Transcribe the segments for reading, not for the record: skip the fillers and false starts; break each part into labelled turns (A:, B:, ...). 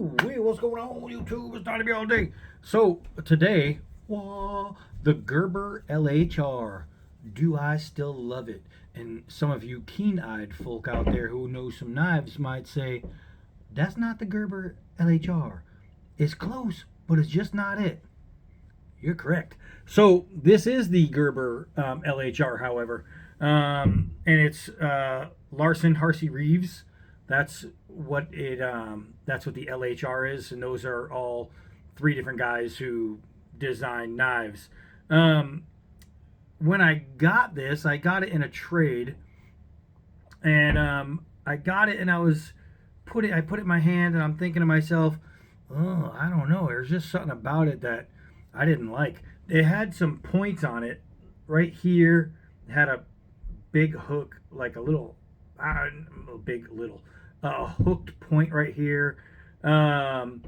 A: Hey, what's going on, YouTube? It's Donnie all day. So today, the Gerber LHR. Do I still love it? And some of you keen-eyed folk out there who know some knives might say, that's not the Gerber LHR. It's close, but it's just not it. You're correct. So this is the Gerber LHR, however, and it's Larson Harsey Reeves. That's what it. That's what the LHR is, and those are all three different guys who design knives. Um, when I got this, I got it in a trade, and I got it, and I put it in my hand, and I'm thinking to myself, oh, I don't know. There's just something about it that I didn't like. It had some points on it right here. It had a big hook, like a little, hooked point right here. Um,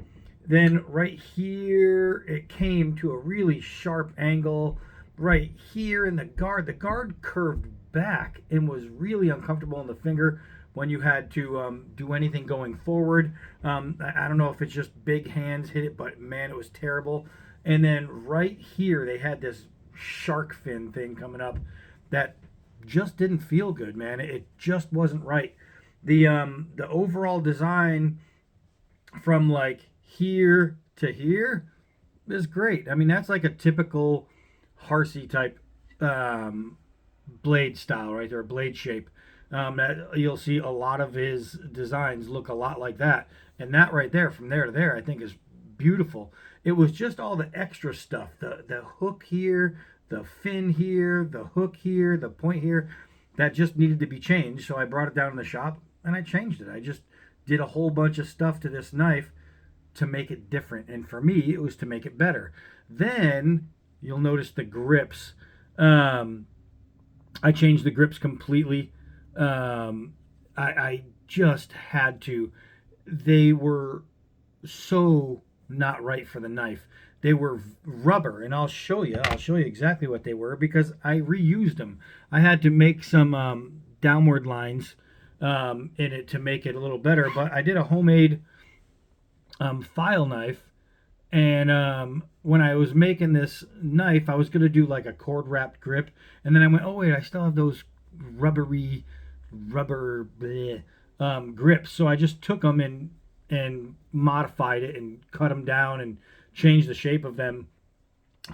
A: then right here, it came to a really sharp angle. Right here in the guard curved back and was really uncomfortable in the finger when you had to do anything going forward. I don't know if it's just big hands hit it, but man, it was terrible. And then right here, they had this shark fin thing coming up that just didn't feel good, man. It just wasn't right. The overall design from like here to here is great. I mean, that's like a typical Harsey type um, blade style, right there, blade shape. That you'll see a lot of his designs look a lot like that, and that right there, from there to there, I think is beautiful. It was just all the extra stuff, the hook here, the fin here, the hook here, the point here, that just needed to be changed. So I brought it down in the shop and I changed it. I just did a whole bunch of stuff to this knife to make it different, and for me, it was to make it better. Then you'll notice the grips. Um, I changed the grips completely. I just had to. They were so not right for the knife. They were rubber, and I'll show you. I'll show you exactly what they were because I reused them. I had to make some downward lines in it to make it a little better, but I did a homemade file knife, and when I was making this knife, I was going to do like a cord wrapped grip. And then I went, oh, wait, I still have those rubber bleh, grips. So I just took them and modified it and cut them down and changed the shape of them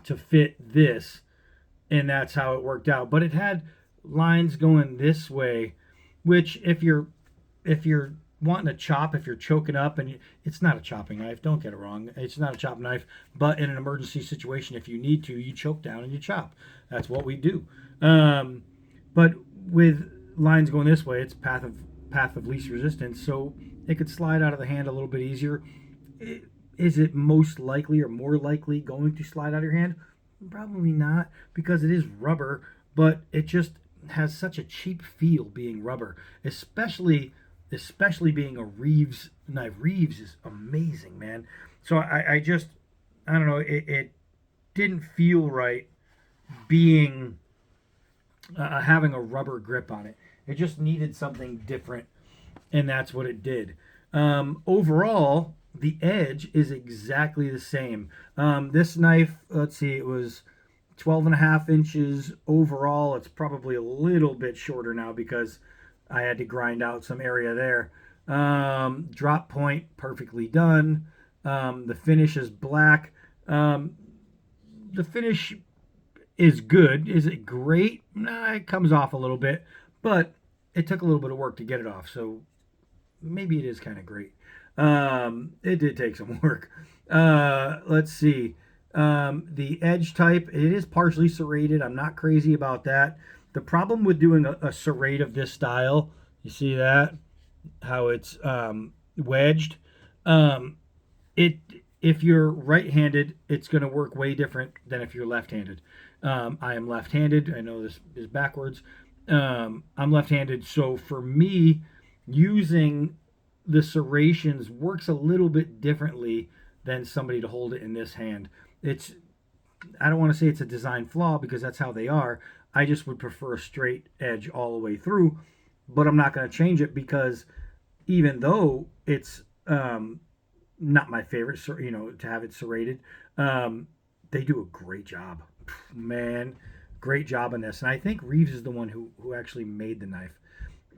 A: to fit this. And that's how it worked out. But it had lines going this way, which if you're wanting to chop, if you're choking up, and it's not a chopping knife, don't get it wrong, it's not a chopping knife, but in an emergency situation, if you need to, you choke down and you chop. That's what we do. But with lines going this way, it's path of least resistance, so it could slide out of the hand a little bit easier. Is it most likely or more likely going to slide out of your hand? Probably not, because it is rubber, but it just has such a cheap feel being rubber, especially being a Reeves knife. Reeves is amazing, man. So I don't know, it didn't feel right being having a rubber grip on it. It just needed something different, and that's what it did. Overall, the edge is exactly the same. This knife, let's see, it was 12 and a half inches overall. It's probably a little bit shorter now because I had to grind out some area there. Drop point, perfectly done. The finish is black. The finish is good. Is it great? Nah, it comes off a little bit, but it took a little bit of work to get it off, so maybe it is kind of great. It did take some work. Let's see. The edge type, it is partially serrated. I'm not crazy about that. The problem with doing a serrate of this style, you see that? How it's wedged. It If you're right-handed, it's going to work way different than if you're left-handed. I am left-handed. I know this is backwards. I'm left-handed, so for me, using the serrations works a little bit differently than somebody to hold it in this hand. It's I don't want to say it's a design flaw because that's how they are. I just would prefer a straight edge all the way through, but I'm not going to change it because even though it's not my favorite, to have it serrated. Um, they do a great job, man, great job on this. And I think Reeves is the one who actually made the knife,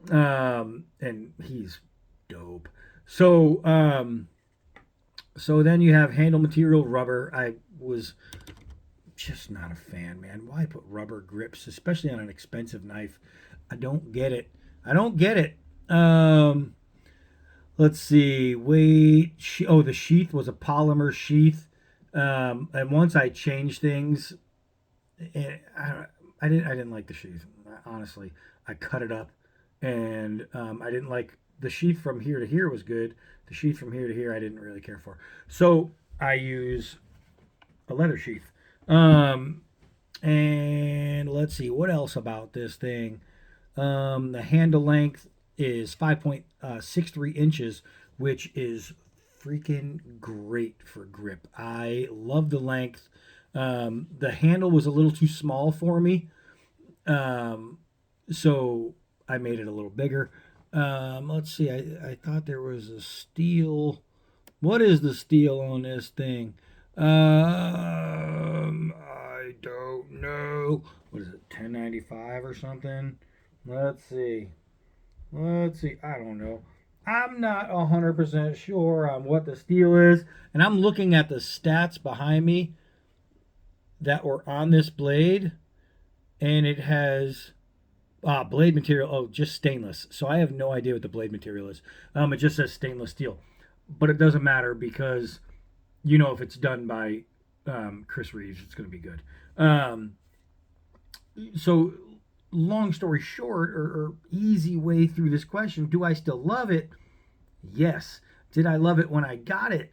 A: and he's dope. So so then you have handle material rubber. I was just not a fan, man. Why put rubber grips, especially on an expensive knife? I don't get it. I don't get it. Let's see. Wait. Oh, the sheath was a polymer sheath. And once I changed things, I didn't like the sheath. Honestly, I cut it up, and I didn't like the sheath from here to here was good. The sheath from here to here, I didn't really care for. So I use a leather sheath. Um, and let's see what else about this thing. The handle length is 5.63 inches, which is freaking great for grip. I love the length. The handle was a little too small for me, um, so I made it a little bigger. Let's see. I thought there was a steel. What is the steel on this thing? I don't know. What is it? 1095 or something? Let's see. Let's see. I don't know. I'm not 100% sure on what the steel is. And I'm looking at the stats behind me that were on this blade. And it has blade material. Oh, just stainless. So I have no idea what the blade material is. It just says stainless steel. But it doesn't matter because if it's done by Chris Reeves, it's going to be good. So long story short, or easy way through this question, do I still love it? Yes. Did I love it when I got it?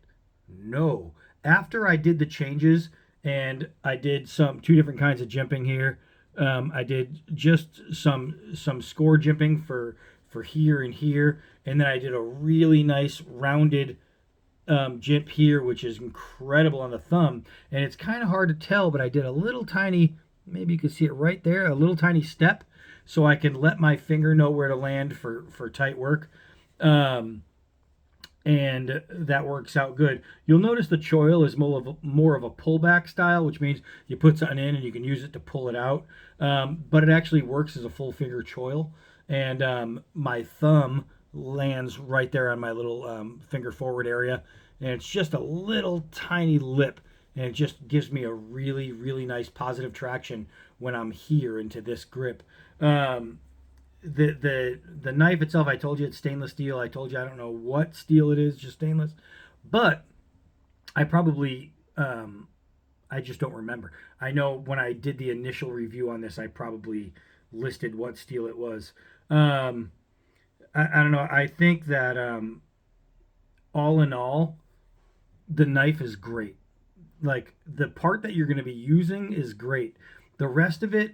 A: No. After I did the changes and I did two different kinds of jimping here. I did just some score jimping for here and here, and then I did a really nice rounded jimp here, which is incredible on the thumb. And it's kind of hard to tell, but I did a little tiny, maybe you can see it right there, a little tiny step so I can let my finger know where to land for tight work. And that works out good. You'll notice the choil is more of a pullback style, which means you put something in and you can use it to pull it out. But it actually works as a full finger choil. And my thumb lands right there on my little finger forward area. And it's just a little tiny lip. And it just gives me a really, really nice positive traction when I'm here into this grip. The knife itself, I told you it's stainless steel. I told you I don't know what steel it is, just stainless. But I probably I just don't remember. I know when I did the initial review on this, I probably listed what steel it was. I don't know. I think that all in all, the knife is great. Like the part that you're going to be using is great. The rest of it,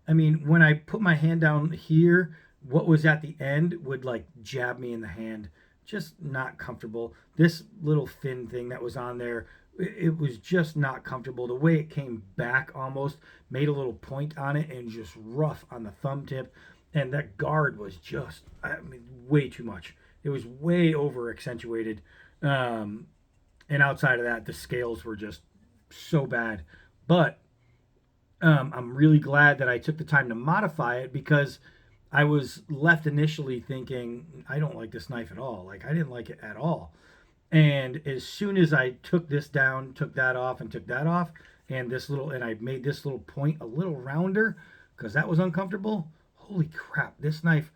A: I mean, when I put my hand down here, what was at the end would like jab me in the hand. Just not comfortable. This little fin thing that was on there, it was just not comfortable. The way it came back almost made a little point on it and just rough on the thumb tip. And that guard was just, I mean, way too much. It was way over accentuated. Um, and outside of that, the scales were just so bad. But I'm really glad that I took the time to modify it because I was left initially thinking, I don't like this knife at all. Like, I didn't like it at all. And as soon as I took this down, took that off, and took that off, and I made this little point a little rounder because that was uncomfortable. Holy crap! This knife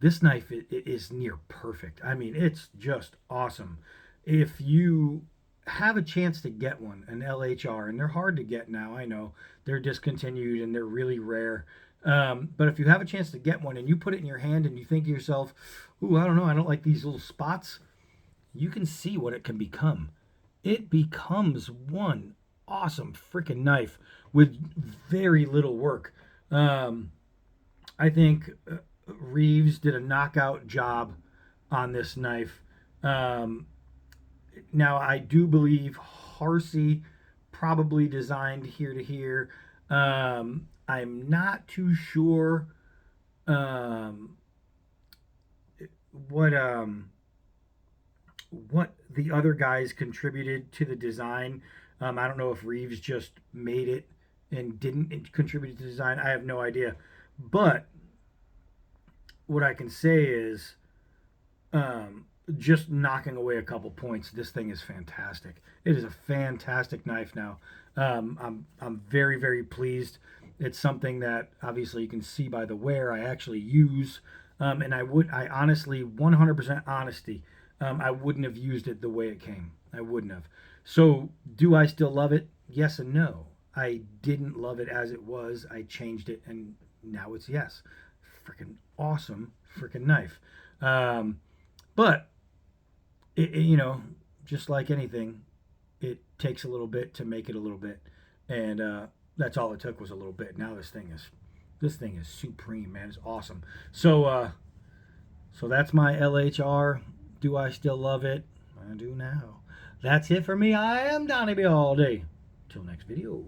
A: it is near perfect. I mean, it's just awesome. If you have a chance to get one, an LHR, and they're hard to get now, I know they're discontinued and they're really rare. But if you have a chance to get one and you put it in your hand and you think to yourself, "Ooh, I don't know, I don't like these little spots," you can see what it can become. It becomes one awesome freaking knife with very little work. Um, I think Reeves did a knockout job on this knife. Um, Now, I do believe Harsey probably designed here to here. I'm not too sure um, what what the other guys contributed to the design. I don't know if Reeves just made it and didn't contribute to the design. I have no idea. But what I can say is, just knocking away a couple points, this thing is fantastic. It is a fantastic knife now. I'm very, very pleased. It's something that obviously you can see by the wear I actually use. And I honestly, 100% honesty, I wouldn't have used it the way it came. I wouldn't have. So, do I still love it? Yes and no. I didn't love it as it was. I changed it, and now it's yes. Freaking awesome, freaking knife. But just like anything, it takes a little bit to make it a little bit, and that's all it took was a little bit. Now this thing is supreme, man. It's awesome. So that's my LHR. Do I still love it? I do now. That's it for me. I am Donnie B all day. Till next video.